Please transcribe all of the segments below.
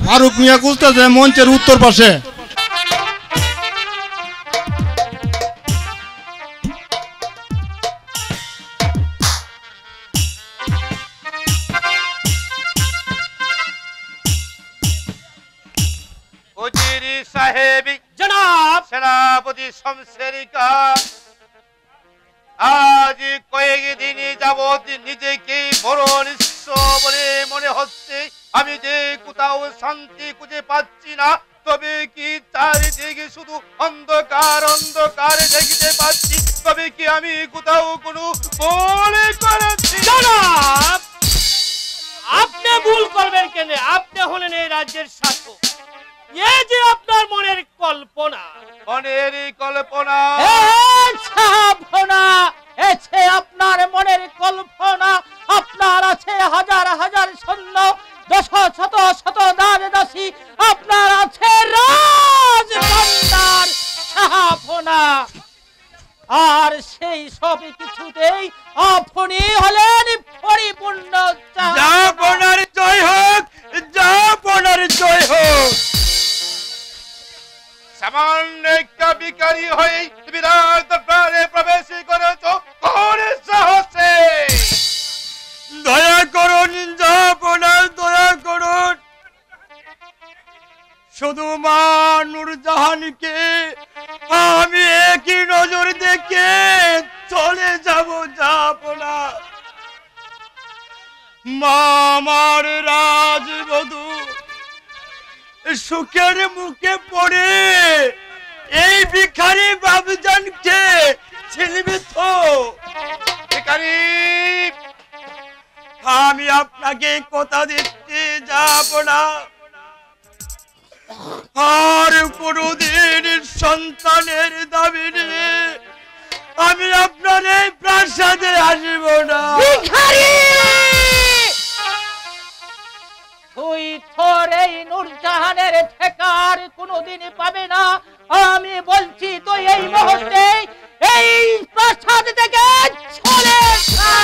ফারুক মিয়া খুঁজতেছে মঞ্চের উত্তর পাশে। সেনাপতি শমশেরিকা আজ কয়েকদিন যাবৎ নিজেকে বড় নিঃস্ব বলে মনে হচ্ছে। আমি যে কোথাও শান্তি খুঁজে পাচ্ছি না, তবে কি চারিদিকে শুধু অন্ধকার অন্ধকার দেখতে পাচ্ছি। তবে কি আমি কোথাও কোনো ভুল করেছি? আপনি ভুল করবেন কেন? আপনি হলেন এই রাজ্যের শাসক। এই যে আপনার মনের কল্পনা, মনের কল্পনা আপনার মনের কল্পনা। আপনার আছে হাজার হাজার সৈন্য, দশ শত শত দাসী, আপনার আছে রাজভান্ডার শাহাপনা। আর সেই সব কিছুতেই আপনি হলেন পরিপূর্ণ। জাহাপনার জয় হোক, জাহাপনার জয় হোক। সামান্য একটা ভিখারি হয়ে বিরাট দরবারে প্রবেশ করেছ কোন সাহসে? দয়া করুন জাহাপনা, দয়া করুন। শুধু মা নূরজাহানকে আমি একই নজর দেখে চলে যাব জাহাপনা। মা আমার রাজবধূ সুখের মুখে পড়ে এই ভিখারি বাবুজানকে ছেড়বে তো? ভিখারি, আমি আপনাকে কথা দিতে যাব না, আর কোনদিন সন্তানের দাবি নিয়ে আমি আপনার এই প্রাসাদে আসব না। তুই তোর এই নূরজাহানের ঠেকার কোনোদিন পাবে না। আমি বলছি তুই এই মুহূর্তে এই প্রাসাদ থেকে চলে যা।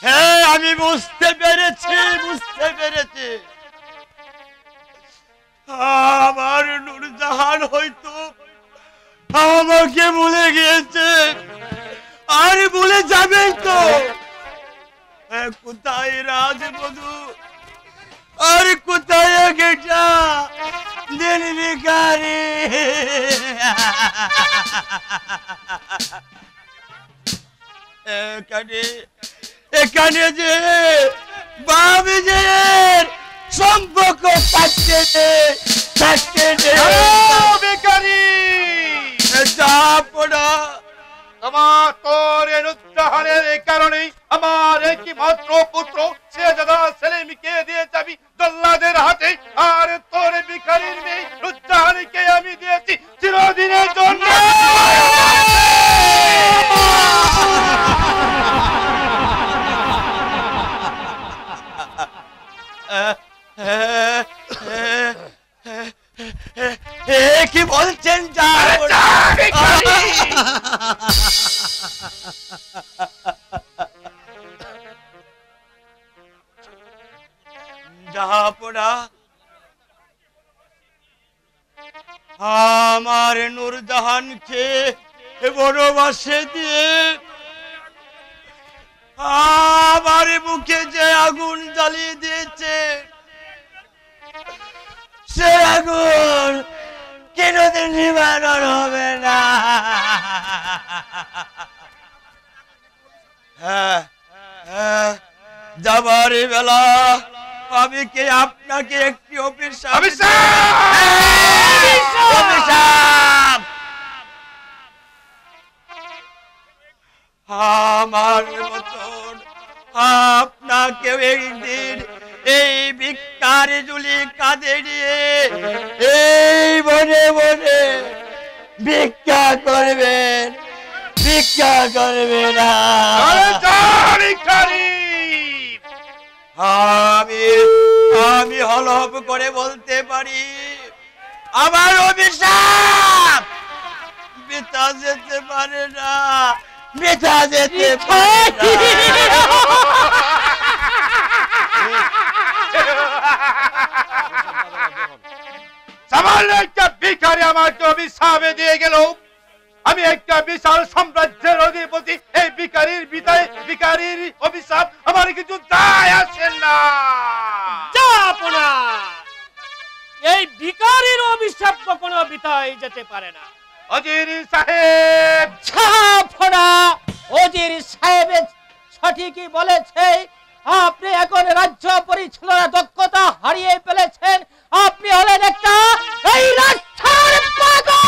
হ্যাঁ, আমি বুঝতে পেরেছি, বুঝতে পেরেছি। আমার নূরজাহান হয়তো আমাকে ভুলে গিয়েছে, আর ভুলে যাবে তো। কোথায় রাজবধূ, আর কোথায় গেটা দিন ভিখারি? এখানে যে বাবিজের সম্পর্ক তোমার কারণে আমার একই মাত্র পুত্র শেহজাদা সেলিমকে দিয়ে যাবি জল্লাদের হাতে, আর তোর ভিখারির মেয়ে নূরজাহানকে আমি দিয়েছি চিরদিনের জন্য। কি বলছেন জাহাপনা? আমার নূরজাহানকে বনবাসে দিয়ে আমার মুখে যে আগুন জ্বালিয়ে দিয়েছে, সে আগুন কোনদিন নিবারণ হবে না। যাবার বেলা আমি কি আপনাকে একটি অভিশাপ? আমার মতন আপনাকে একদিন এই ভিক্ষার ঝুলি কাঁধে নিয়ে এই বনে বনে ভিক্ষা করবেন, ভিক্ষা করবে না। আমি হলফ করে বলতে পারি, আমার অভিশাপ বেঁচা যেতে পারে না, বেঁচা যেতে পারে না। সামান্য একটা ভিখারি আমাকে অভিশাপে দিয়ে গেল। আমি একটা বিশাল সাম্রাজ্যের অধিপতি। এই ভিখারির অভিশাপ আমার কিছু যায় আসে না। জাহাপনা, এই ভিখারির অভিশাপ কখনো বিতায় যেতে পারে না। অজির সাহেব, জাহাপনা, অজির সাহেব সঠিকই বলেছে। আপনি এখন রাজ্য পরিচালনার দক্ষতা হারিয়ে ফেলেছেন। আপনি হলেন একটা এই রাস্তার পাগল।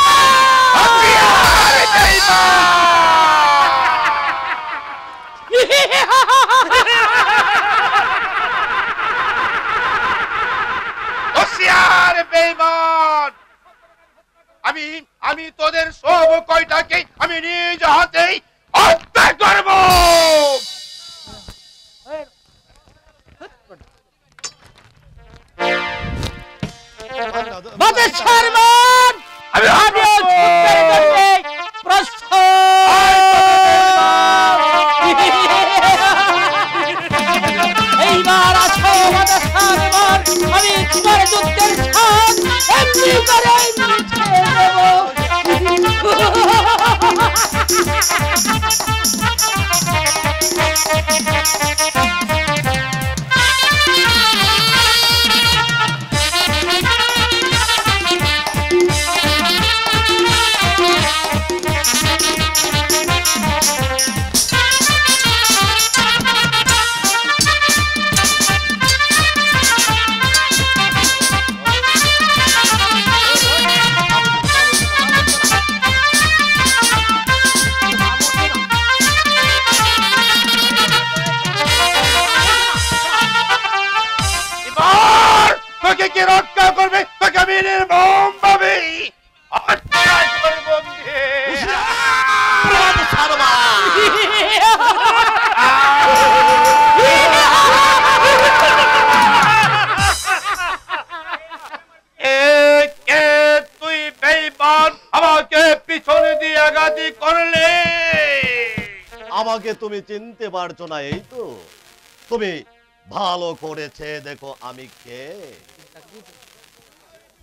হোশিয়ার বেঈমান! আমি তোদের সব কয়টাকে আমি নিজ হাতেই হত্যা করব। এইবার আছো আমি তোমার যুদ্ধের ছাপ এমনি করে মিছে দেব। তোকে কি রক্ষা করবে? তোকে আমি নির্মম ভাবে হত্যা করব। তুই বেঈমান, আমাকে পিছনে দিয়ে আঘাতি করলে। আমাকে তুমি চিনতে পারছো না, এই তো? তুমি ভালো করেছে দেখো আমি কে।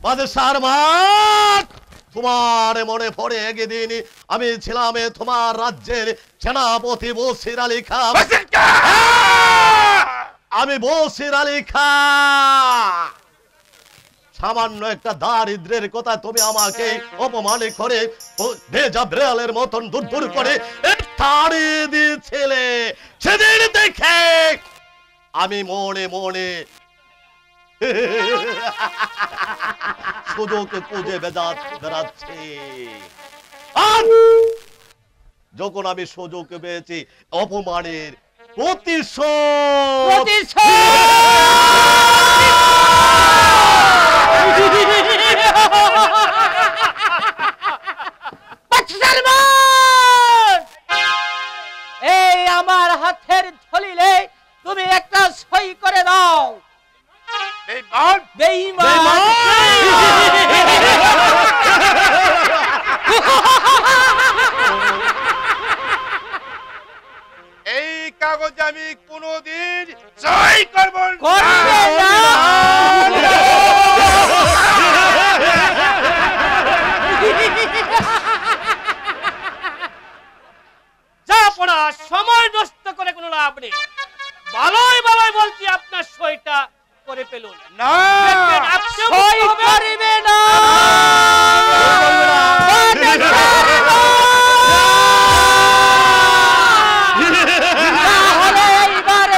বাদশার মাত, তোমার মনে পড়ে একদিন আমি ছিলাম তোমার রাজ্যের সেনাপতি বসির আলী খান। আমি বসির আলী খান। সামান্য একটা দারিদ্রের কথা তুমি আমাকে অপমান করে ভেজা বিড়ালের মতন দূর দূর করে তাড়িয়ে দিয়েছিলে। সেদিন দেখে আমি মনে মনে সুযোগ খুঁজে বেড়াচ্ছি। যখন আমি সুযোগ পেয়েছি অপমানের প্রতিশোধ। এই আমার হাতের থলিলে তুমি একটা সই করে দাও। বেঈমান, বেঈমান! এই কাগজে আমি কোনোদিন সই করব না। জাহাপনা, সময় নষ্ট করে কোনো লাভ নেই। ভালোই ভালোই বলছি আপনার সইটা করে ফেলুন। না, সই করবে না। এইবার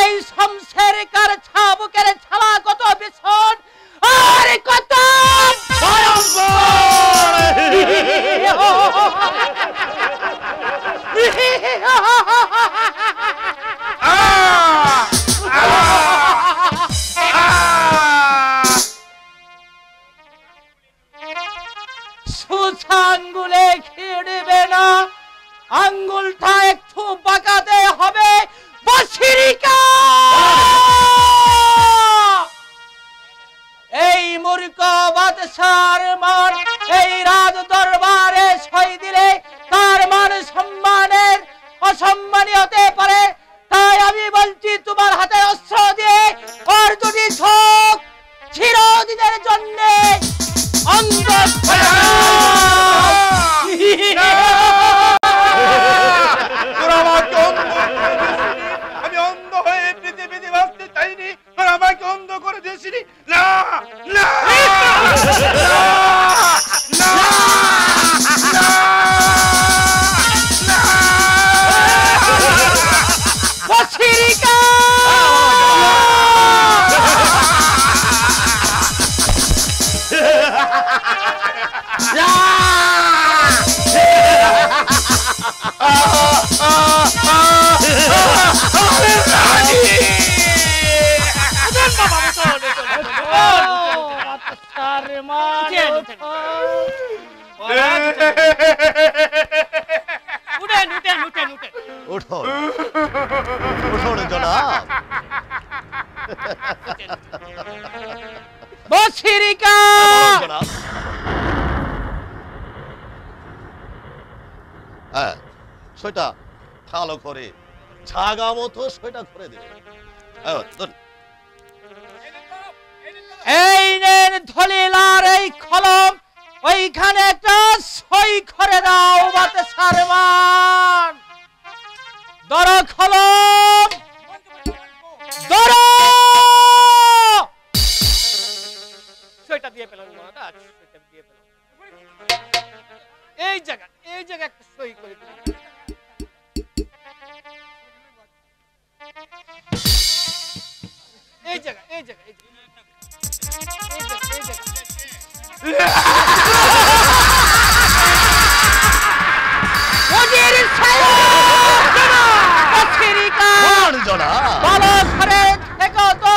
এই শমশের কার ছাবুকের ছালা কত ভীষণ আর কত সুচাঙ্গুলে খিড়বে না, আঙ্গুলটা একটু বাঁকাতে হবে। বসিরিকা, এই মূর্খ বাদশার মান এই রাজ দরবারে সই দিলে তার মান সম্মানের অসম্মানী হতে পারে। তাই আমি বলছি তোমার হাতে অস্ত্র দিয়ে ওর দুটি তোরা আমাকে অন্ধ করে দিয়েছিলি। আমি অন্ধ হয়ে পৃথিবীতে বাঁচতে চাইনি, তোরা আমাকে অন্ধ করে দিয়েছিলি। না না না বছিরিকা উঠো উঠুন জনাব। বছিরিকা জনাব হ্যাঁ সেটা ভালো করে ছাগা মতো সেটা করে দেবে। এই নেন দলিল আর এই কলম, ওইখানে একটা সই করে দাও বাতে সারমান। ধরো কলম, ধরো। সইটা দিয়ে পেলাম না, সইটা দিয়ে পেলাম। এই জায়গা একটা সই করে দিন। এই জায়গা ভালো করে দেখো তো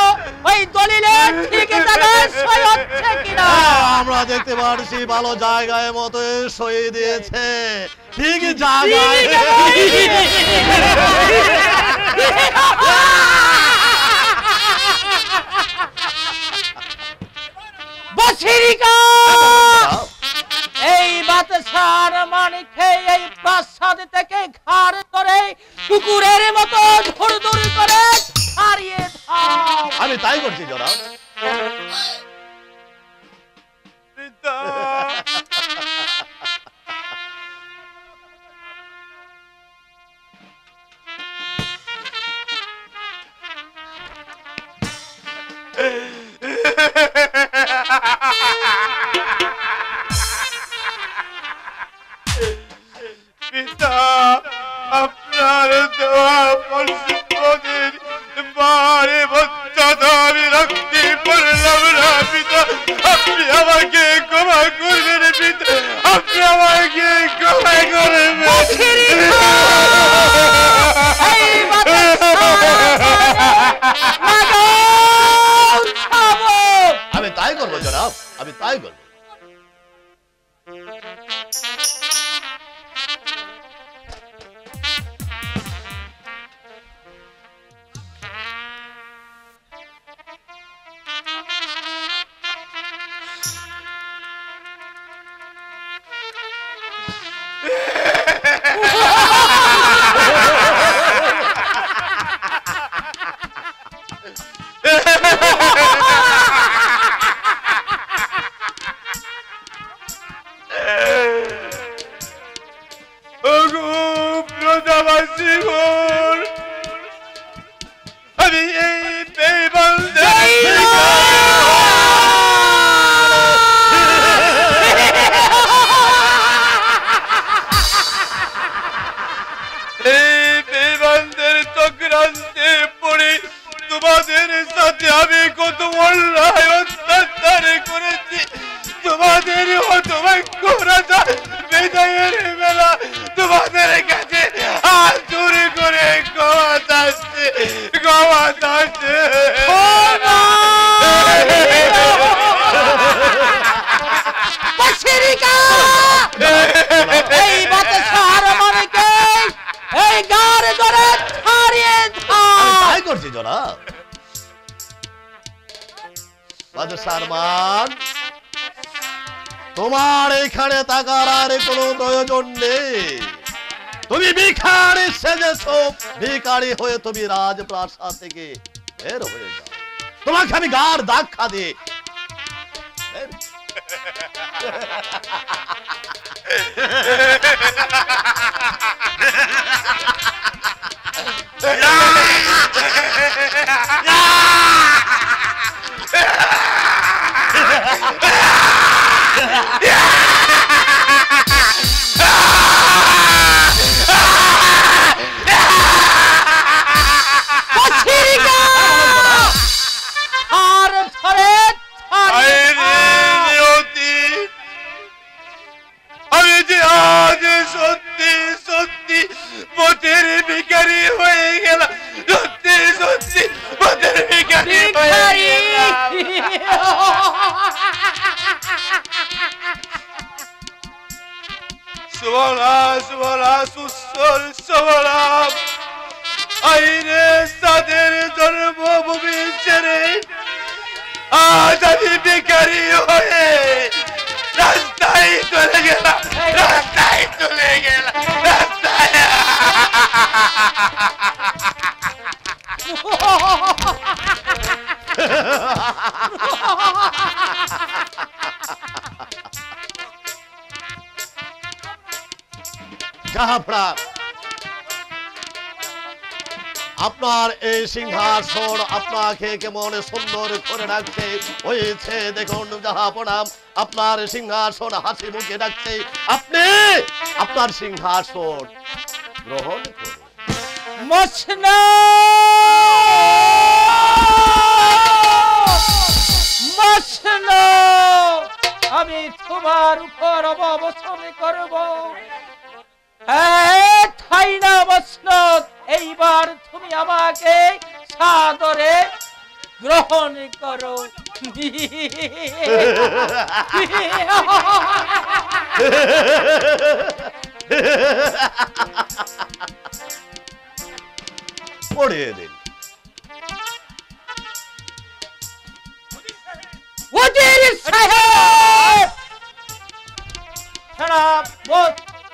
ওই দলিলে ঠিক জায়গায় সই হচ্ছে কিনা। আমরা দেখতে পাচ্ছি ভালো জায়গায় মতো সই দিয়েছে, ঠিক জায়গায়। বছিরিকা এই বাদশার মানিকে এই প্রাসাদ থেকে ঘাড় করে কুকুরের মতো ধুরধুরি করে হারিয়ে দাও। আমি তাই করছি জনাব। পিতা পিতা আপনার দেওয়া পশুপদের বারে বাচ্চা আমি রাখতে পারলাম না পিতা। আপনি আমাকে ক্ষমা করবেন পিতা, আপনি আমাকে ক্ষমা করবেন। আমি তাই করবো জনাব, আমি তাই করবো। আমি এই বেঈমানদের চক্রান্তে পড়ে তোমাদের সাথে আমি কত অন্যায় অত্যাচার করেছি। তোমাদের হতভাগ্য রাজা বিদায়ের বেলা তোমাদের কাছে হাত জোড়ে করে ক্ষমা চাচ্ছে, ক্ষমা চাচ্ছে। এই বাদশার মানিকে এই গাড় ধরে ছাড়িয়ে দাও। তাই করছি জনাব। বাদশার মান, তোমার এখানে থাকার আর কোনো প্রয়োজন নেই। তুমি ভিখারি সেজেছো, ভিখারি হয়ে তুমি রাজপ্রাসাদ থেকে বের হয়ে যাও। তোমাকে আমি গার ধাক্কা দিয়ে আমি যে আজ সত্যি সত্যি পথের ভিখারি হয়ে গেলাম, সত্যি সত্যি পথের ভিখারি হয়ে গেলাম। সুবলা সুবলা সুসল সুবলা আইরে তাদের জন্মভূমি ছেড়ে আজ আমি ভিখারি হয়ে রাস্তায় চলে গেলাম, রাস্তায় চলে গেলাম, রাস্তায়। জাহাপড়া, আপনার এই সিংহাসন আপনাকে কেমন সুন্দর করে রাখছে হয়েছে দেখুন জাহাপড়া, আপনার সিংহাসন হাসি মুখে রাখছে, আপনি আপনার সিংহাসন গ্রহণ করুন। আমি তোমার উপর অবসর করব। এইবার তুমি আমাকে সাদরে গ্রহণ করো। পড়িয়ে দিন।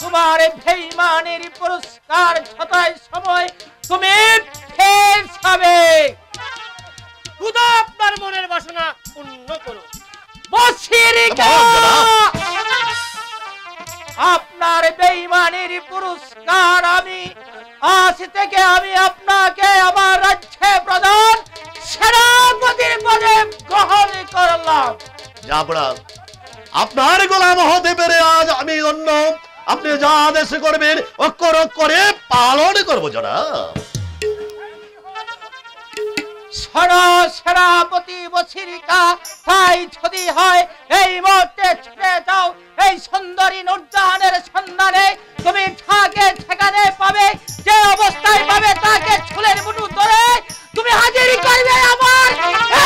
তোমার বেঈমানের পুরস্কার ছটায় সময় তুমি ফের পাবে। খুদা আপনার মনের বাসনা পূর্ণ করো। আপনার বেঈমানের পুরস্কার আমি আজ থেকে আমি আপনাকে আমার রাজ্যে প্রদান সেনাপতির পদে গ্রহণ করলাম। জাবড়া, আপনার গোলাম হতে পেরে আজ আমি ধন্য। আপনি যা আদেশ করবেন অক্ষর অক্ষরে পালন করব জনাব। সেনাপতি বছিরিকা, তাই যদি হয় এই মুহূর্তে ছেড়ে যাও এই সুন্দরী নূরজাহানের সন্ধানে। তুমি যাকে সেখানে পাবে, যে অবস্থায় পাবে তাকে চুলের মুঠো ধরে তুমি হাজির করবে আমার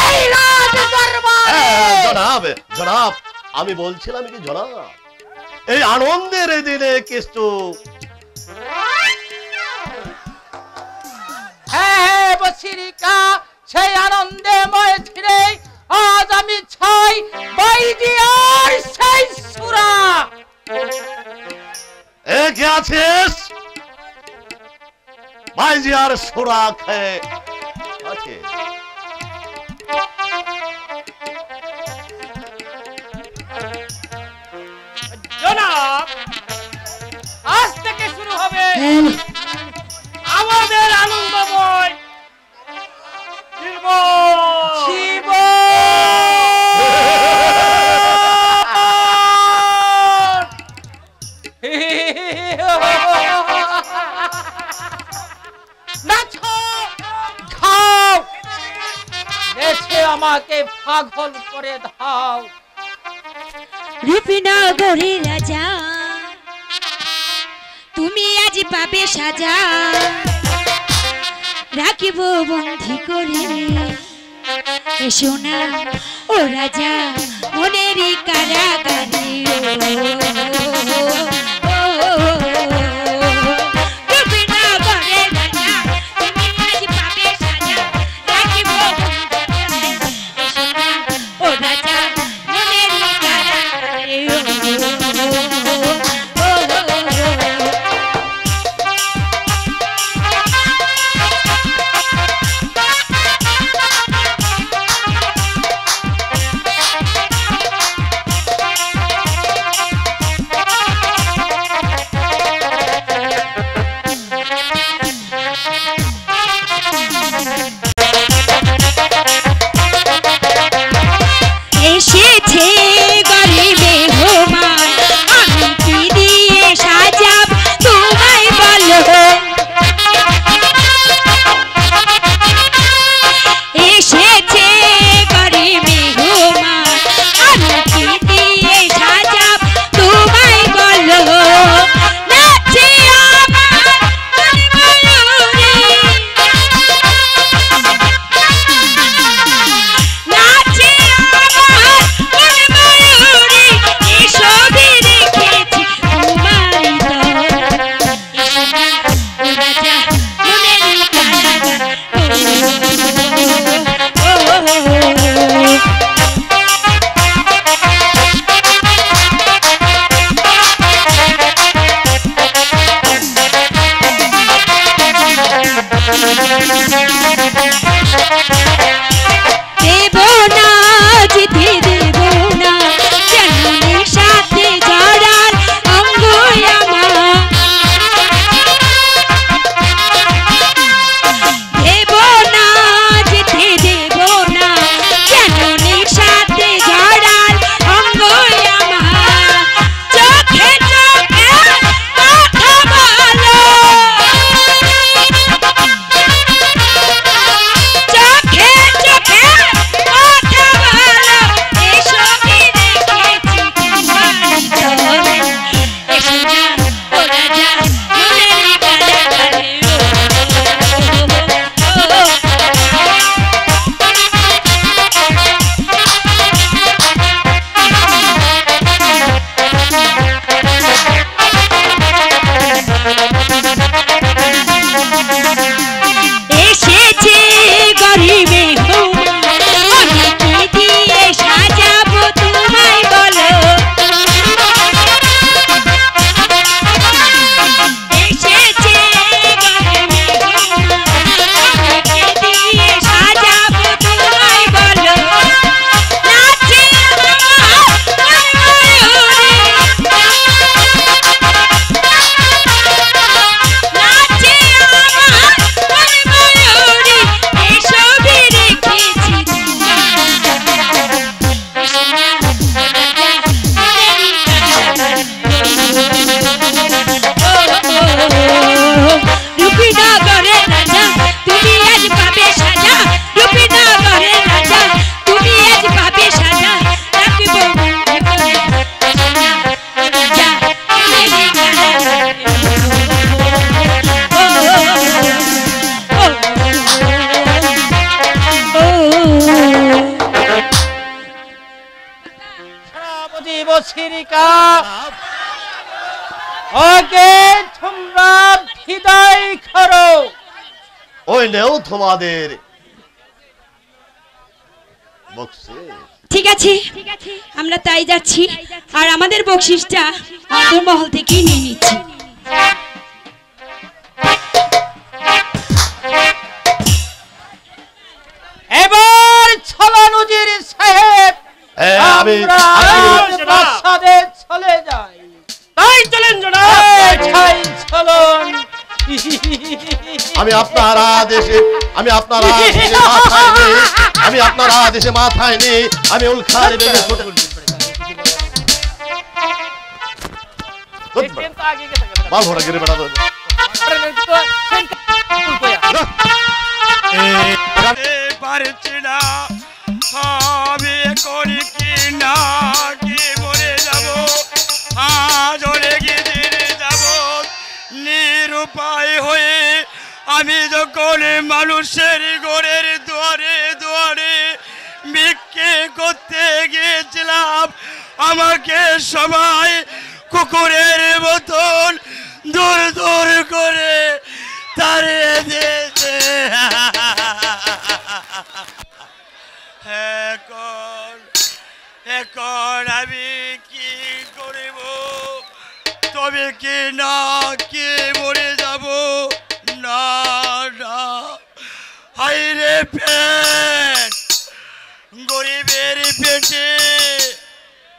এই রাজ দরবারে। জনাব জনাব, আমি বলছিলাম কি জনাব, এই আনন্দের দিনে কিছু বছিরিকা, সেই আনন্দে ময় ছিড়ে আজ আমি ছাই বাইজি আর সেই সুরা। কে আছিস? বাইজি আর সুরা খেয়ে আছে। জনাব, আজ থেকে শুরু হবে আমাদের আনন্দময় আমাকে পাগল করে দাও। রূপনগরের রাজা, তুমি আজ পাবে সাজা, রাখিব বন্দী করে। এসো না ও রাজা মনেরই কারাগারে। শ্রাবতী বৎসরিকা আগে তোমরা হৃদয় করো। ওই নেও তোমাদের বকশিশ। ঠিক আছে, আমরা তাই যাচ্ছি, আর আমাদের বকশিসটা অন্তর্মহল থেকেই নিয়ে নিচ্ছি। এবার ছলানুজির সাহেব আমি প্রাসাদে চলে যাই। তাই চলেন জনাব। ছাই চলন। আমি আপনার আদেশে মাথায় নেই, আমি আপনার আদেশে মাথায় নেই, আমি উল্খারি বেগে ছুটে বাল ভরা গিরে বেটা পারছি না আমি করি কি না কি মরে যাব আজ অনেক দিন যাব নিরুপায় হয়ে আমি যখন মানুষের ঘরের দুয়ারে দুয়ারে ভিক্ষে করতে গিয়েছিলাম আমাকে সবাই কুকুরের মতন দূর দূর করে তাড়িয়ে দিয়েছে। এখন আমি কি করব? তবে কি না কি মরে যাব? না না, হাইরে পেট, গরিবের পেটে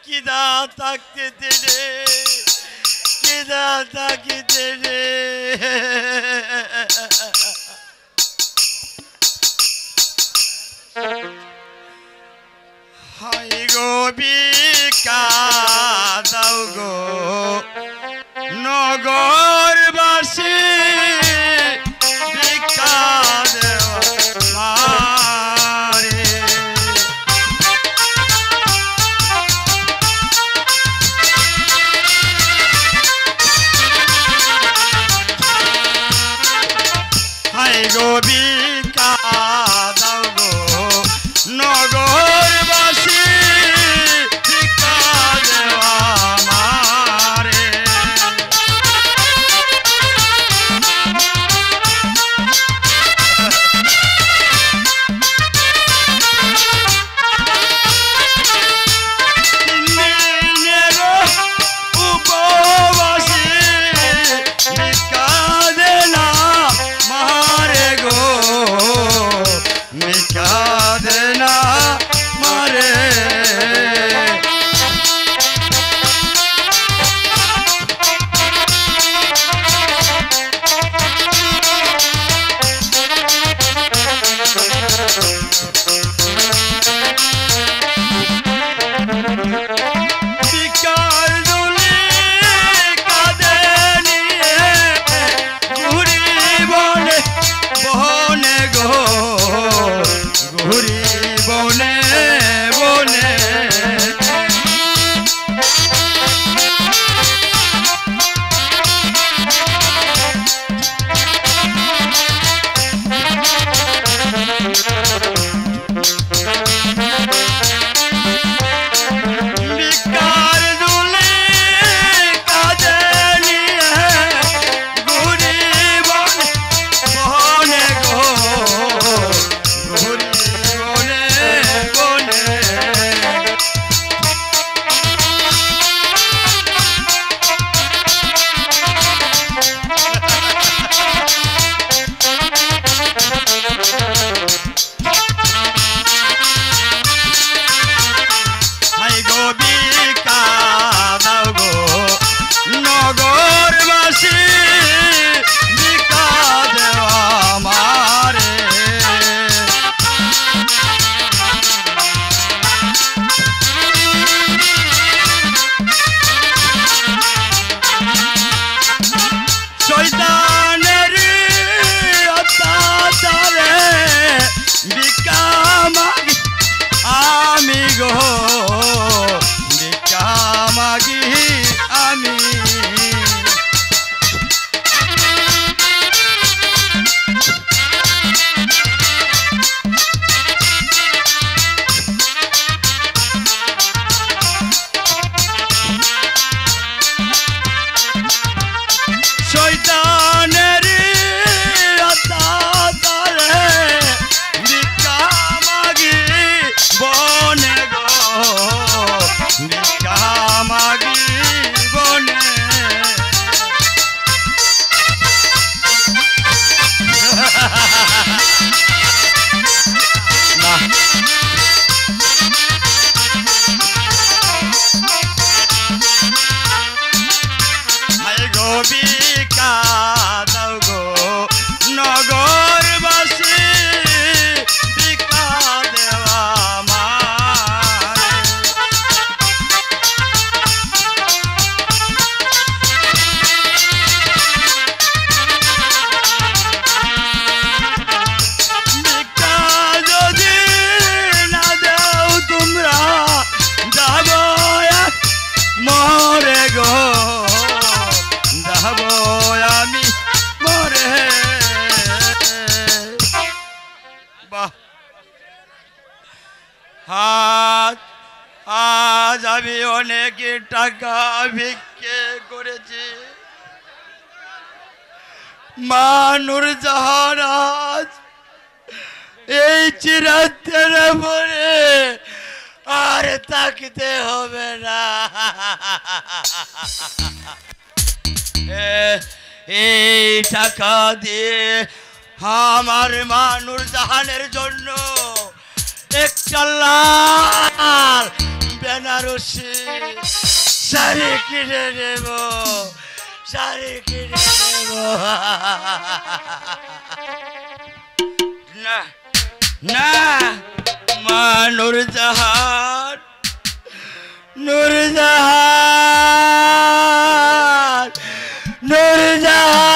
কিদা থাকতে দেনে, কিদা থাকিতে রে। হাই গো বিকা দাও গো নগরবাসী ভিক্ষা দেওয়া মারে। হাই গো ভিক্ষা দাও গো নগরবাসী ভিক্ষা দেওয়া মারে। দিনের উপবাসী ভিক্ষা দেলা মারে গো ভিক্ষা দাও গো নগরবাসী ভিক্ষা দেওয়া ভিক্ষা যদি না দাও তোমরা যাব মরে গো যাব আমি মরে বাহ আজ আমি অনেক টাকা ভিক্ষে করেছি মা নূরজাহান আজ এই চিরাতের পরে আর তাকতে হবে না এই টাকা দিয়ে আমার মা নূরজাহানের জন্য একটা লাল বেনারসি শাড়ি কিনে নেব শাড়ি কিনে নেব না না মা নূরজাহান নূরজাহান নূরজাহান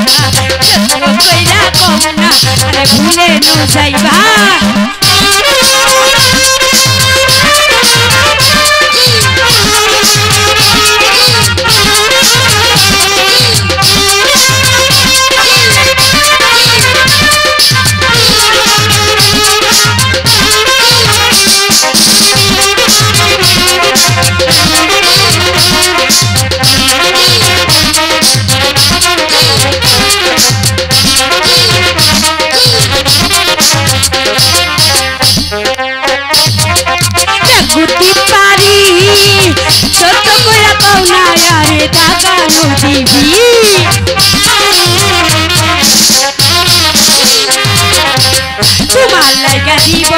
যত কইরা কম না আরে ভুলে নো যাইবা গুটি পারি ছোট করে পাওনা আরে টাকা দিবি তোমার লাগা দিব